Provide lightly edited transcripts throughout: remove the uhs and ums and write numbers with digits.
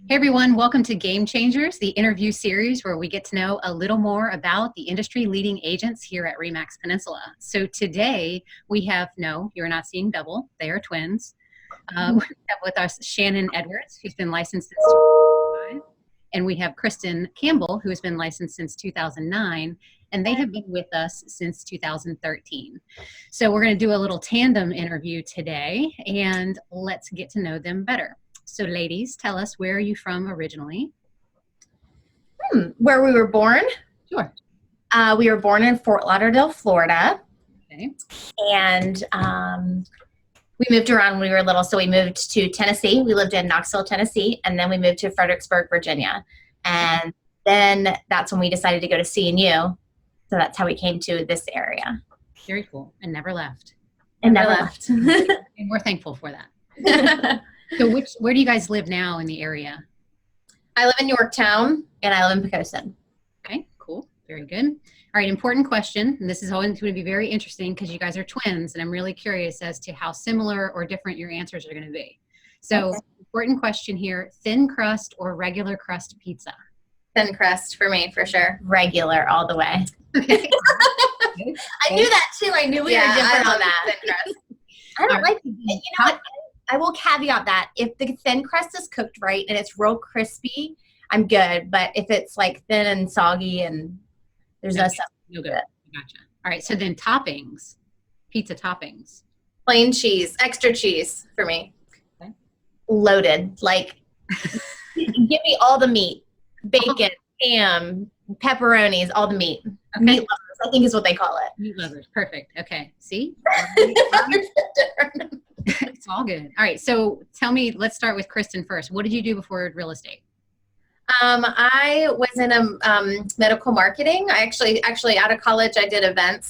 Hey everyone, welcome to Game Changers, the interview series where we get to know a little more about the industry leading agents here at Remax Peninsula. So today we have, no, you're not seeing double, they are twins. We have with us Shannon Edwards, who's been licensed since 2005, and we have Christen Cambell, who has been licensed since 2009, and they have been with us since 2013. So we're going to do a little tandem interview today, and let's get to know them better. So ladies, tell us, where are you from originally? Where we were born? Sure. We were born in Fort Lauderdale, Florida. Okay. And we moved around when we were little. So we moved to Tennessee. We lived in Knoxville, Tennessee. And then we moved to Fredericksburg, Virginia. And then that's when we decided to go to CNU. So that's how we came to this area. Very cool. And never left. And never left. And we're thankful for that. So where do you guys live now in the area? I live in Yorktown and I live in Pocosin. Okay, cool. Very good. All right, important question. And this is always going to be very interesting because you guys are twins and I'm really curious as to how similar or different your answers are going to be. So important question here, thin crust or regular crust pizza? Thin crust for me, for sure. Regular all the way. Okay. I knew that too. I knew we were different on that. Thin crust. I don't like, you know what? I will caveat that if the thin crust is cooked right and it's real crispy, I'm good. But if it's like thin and soggy and there's no stuff. No good. Gotcha. All right. So then toppings, pizza toppings. Plain cheese, extra cheese for me. Okay. Loaded. Like, give me all the meat. Bacon, ham, pepperonis, all the meat. Okay. Meat lovers, I think is what they call it. Meat lovers. Perfect. Okay. See? It's all good. All right. So tell me, let's start with Christen first. What did you do before real estate? I was in medical marketing. I actually out of college, I did event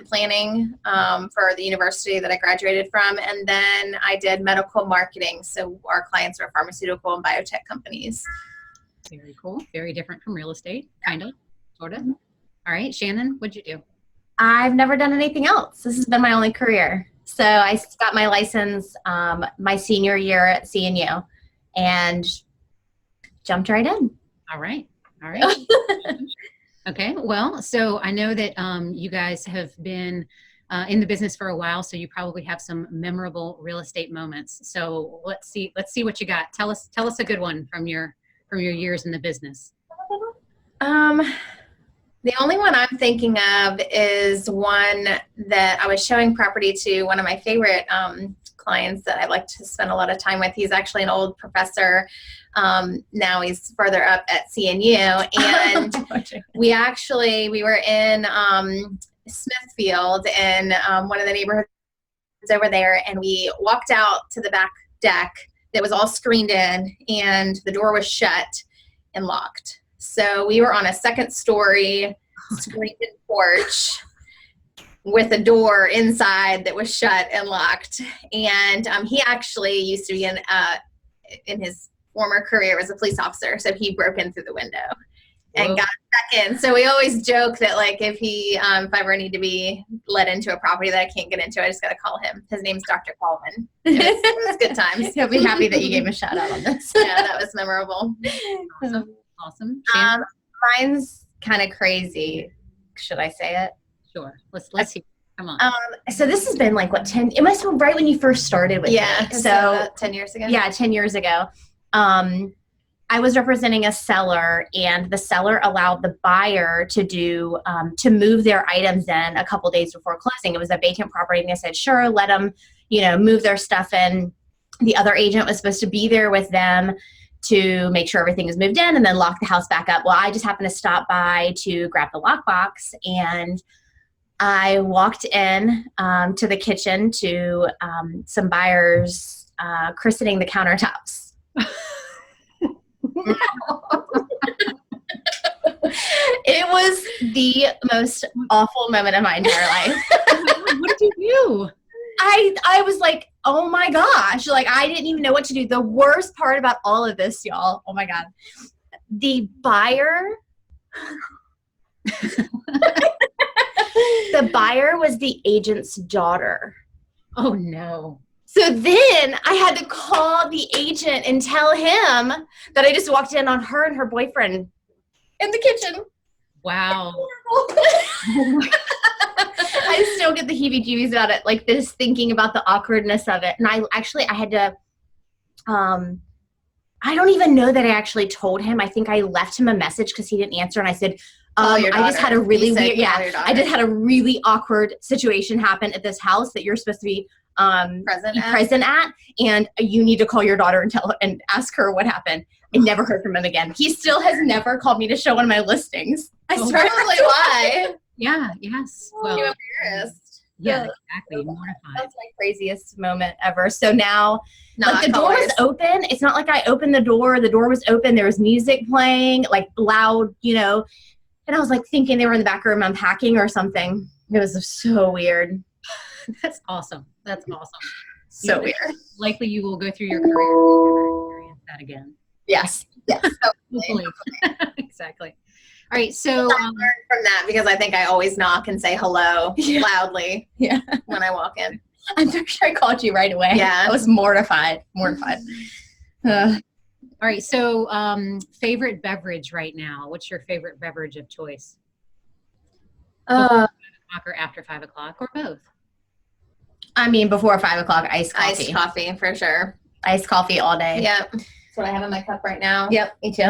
planning for the university that I graduated from. And then I did medical marketing. So our clients are pharmaceutical and biotech companies. Very cool. Very different from real estate, kind of, sort of. All right. Shannon, what'd you do? I've never done anything else. This has been my only career. So I got my license my senior year at CNU and jumped right in. All right. All right. Okay. Well, so I know that you guys have been in the business for a while, so you probably have some memorable real estate moments. So let's see what you got. Tell us a good one from your years in the business. The only one I'm thinking of is one that I was showing property to one of my favorite clients that I like to spend a lot of time with. He's actually an old professor. Now he's further up at CNU. And we were in Smithfield in one of the neighborhoods over there. And we walked out to the back deck that was all screened in and the door was shut and locked. So we were on a second story screened-in porch with a door inside that was shut and locked. And he actually used to be in his former career as a police officer. So he broke in through the window and got back in. So we always joke that like if I ever need to be let into a property that I can't get into, I just got to call him. His name's Dr. Coleman. It was good times. He'll be happy that you gave him a shout out on this. Yeah, that was memorable. Awesome. Mine's kind of crazy. Should I say it? Sure. Let's see. Come on. So this has been like 10, it must have been right when you first started with me. So 10 years ago. Yeah, 10 years ago. I was representing a seller and the seller allowed the buyer to move their items in a couple days before closing. It was a vacant property and they said, sure, let them, move their stuff in. The other agent was supposed to be there with them to make sure everything is moved in and then lock the house back up. Well, I just happened to stop by to grab the lockbox and I walked in to the kitchen to some buyers christening the countertops. It was the most awful moment of my entire life. What did you do? I was like, oh my gosh, like I didn't even know what to do. The worst part about all of this, y'all, oh my God, the buyer, the buyer was the agent's daughter. Oh no. So then I had to call the agent and tell him that I just walked in on her and her boyfriend in the kitchen. Wow. I still get the heebie-jeebies about it, like this, thinking about the awkwardness of it. And I had to, I don't even know that I actually told him. I think I left him a message because he didn't answer. And I said, I just had a really weird, I just had a really awkward situation happen at this house that you're supposed to be present at, and you need to call your daughter and tell her and ask her what happened. I never heard from him again. He still has never called me to show one of my listings. I probably why. Yeah. Yes. Well, You're embarrassed. yeah, exactly. Mortified. That's my craziest moment ever. So now, Not like, the door was open. It's not like I opened the door. The door was open. There was music playing, like loud, you know. And I was like thinking they were in the back room unpacking or something. It was so weird. That's awesome. That's awesome. So weird. Likely you will go through your career and never experience that again. Yes. Yes. Hopefully. Exactly. All right. So I learned from that because I think I always knock and say hello loudly when I walk in. I'm pretty sure I called you right away. Yeah. I was mortified. all right. So favorite beverage right now. What's your favorite beverage of choice? Before 5 o'clock or after 5 o'clock or both? I mean, before 5 o'clock, iced coffee. Iced coffee for sure. Iced coffee all day. Yep. That's what I have in my cup right now. Yep. Me too.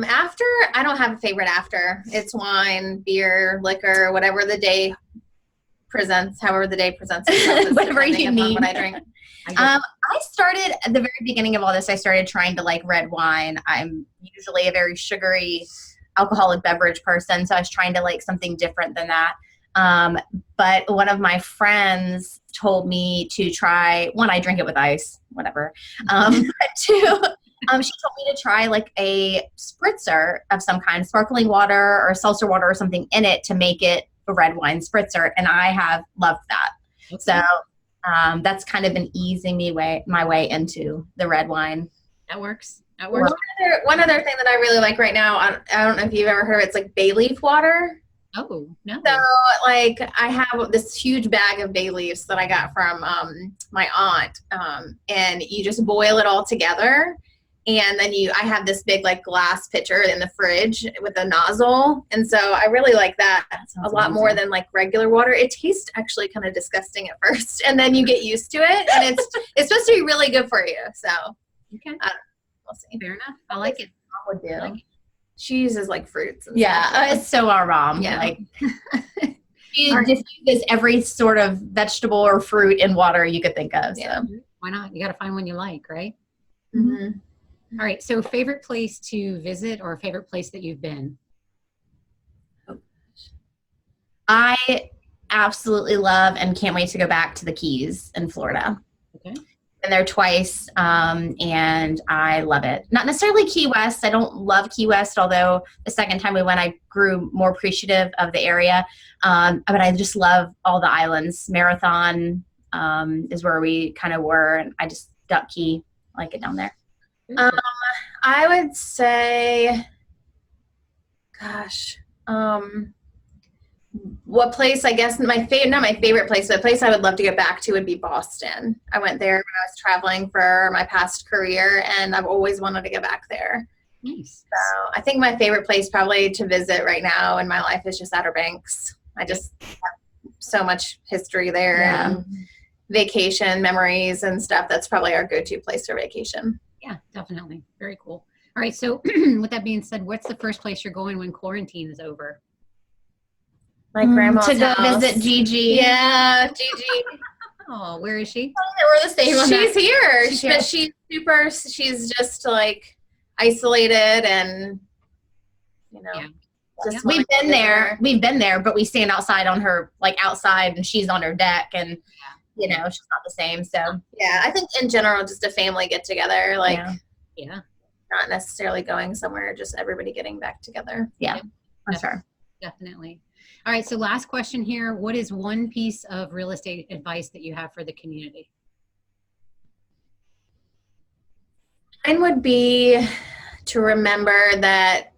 After, I don't have a favorite after. It's wine, beer, liquor, whatever the day presents, however the day presents itself. Whatever you need. What I drink. I started at the very beginning of all this. I started trying to like red wine. I'm usually a very sugary alcoholic beverage person, so I was trying to like something different than that. But one of my friends told me to try one. I drink it with ice, whatever. But two, she told me to try like a spritzer of some kind, sparkling water or seltzer water or something in it to make it a red wine spritzer, and I have loved that. Okay. So that's kind of been easing my way into the red wine. That works. That works. One other thing that I really like right now, I don't know if you've ever heard of it, it's like bay leaf water. Oh, no. So, like, I have this huge bag of bay leaves that I got from my aunt, and you just boil it all together, and then I have this big, like, glass pitcher in the fridge with a nozzle, and so I really like that a lot more than, like, regular water. It tastes actually kind of disgusting at first, and then you get used to it, and it's supposed to be really good for you, so. Okay. We'll see. Fair enough. I like it. I would do. I like it. She uses like fruits. And yeah, stuff. It's so our mom. Yeah. Like, she diffuses every sort of vegetable or fruit in water you could think of. Yeah. So. Why not? You got to find one you like, right? Mm-hmm. All right. So favorite place to visit or favorite place that you've been? I absolutely love and can't wait to go back to the Keys in Florida. Okay. Been there twice, and I love it. Not necessarily Key West. I don't love Key West, although the second time we went, I grew more appreciative of the area. But I just love all the islands. Marathon is where we kind of were, and I just Duck Key, I like it down there. I would say, gosh, what place, I guess, not my favorite place, but a place I would love to get back to would be Boston. I went there when I was traveling for my past career, and I've always wanted to get back there. Nice. So I think my favorite place probably to visit right now in my life is just Outer Banks. I just have so much history there and vacation memories and stuff. That's probably our go-to place for vacation. Yeah, definitely. Very cool. All right. So with that being said, what's the first place you're going when quarantine is over? My grandma's to go house. visit Gigi. Yeah, Gigi. Oh, where is she? We're the same. She's here, She's but she's just like isolated and just We've been there, but we stand outside on her, like outside, and she's on her deck, and she's not the same. So yeah, I think in general, just a family get together, like not necessarily going somewhere, just everybody getting back together. Yeah, for sure. Definitely. All right. So last question here. What is one piece of real estate advice that you have for the community? Mine would be to remember that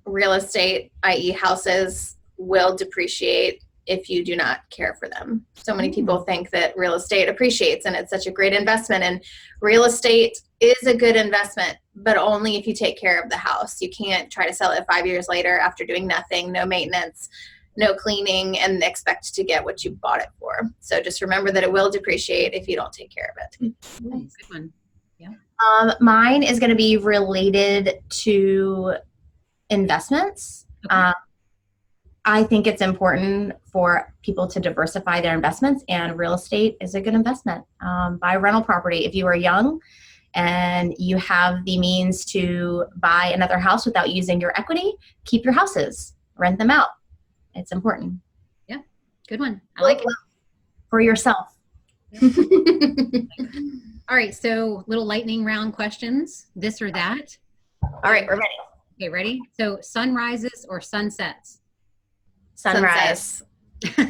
real estate, i.e. houses, will depreciate if you do not care for them. So many people think that real estate appreciates and it's such a great investment, and real estate is a good investment, but only if you take care of the house. You can't try to sell it 5 years later after doing nothing, no maintenance, no cleaning, and expect to get what you bought it for. So just remember that it will depreciate if you don't take care of it. Nice. Good one. Yeah. Mine is going to be related to investments. Okay. I think it's important for people to diversify their investments, and real estate is a good investment. Buy rental property. If you are young and you have the means to buy another house without using your equity, keep your houses, rent them out. It's important. Yeah. Good one. I like it. For yourself. All right. So little lightning round questions, this or that. All right, we're ready. Okay, ready? So sunrises or sunsets? Sunrise. Do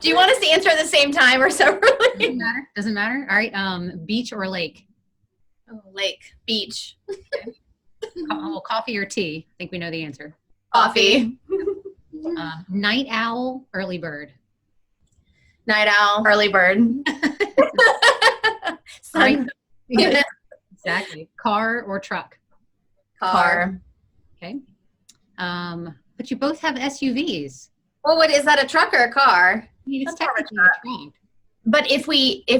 you want us to answer at the same time or separately? Doesn't matter. Doesn't matter. All right. Beach or lake? Oh, lake, beach, Coffee or tea? I think we know the answer. coffee, Night owl, early bird? night owl, Early bird. Right. Yeah. Exactly. Car or truck? car. Okay. But you both have SUVs. Well, what is that, a truck or a car? It's That's more of a technically a truck. But if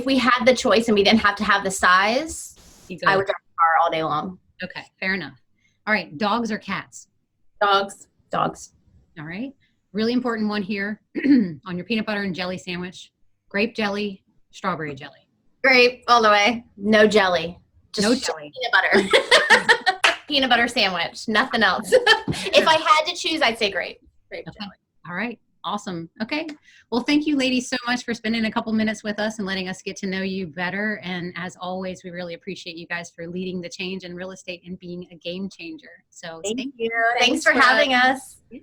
we had the choice and we didn't have to have the size, You go. I would drive a car all day long. Okay, fair enough. All right, dogs or cats? Dogs. Dogs. All right. Really important one here on your peanut butter and jelly sandwich. Grape jelly, strawberry jelly. Grape, all the way. No jelly. No Just jelly. peanut butter. Peanut butter sandwich. Nothing else. If I had to choose, I'd say grape. Grape Okay. jelly. All right. Awesome. Okay. Well, thank you ladies so much for spending a couple minutes with us and letting us get to know you better. And as always, we really appreciate you guys for leading the change in real estate and being a game changer. So Thank you. Thanks for for having us. you.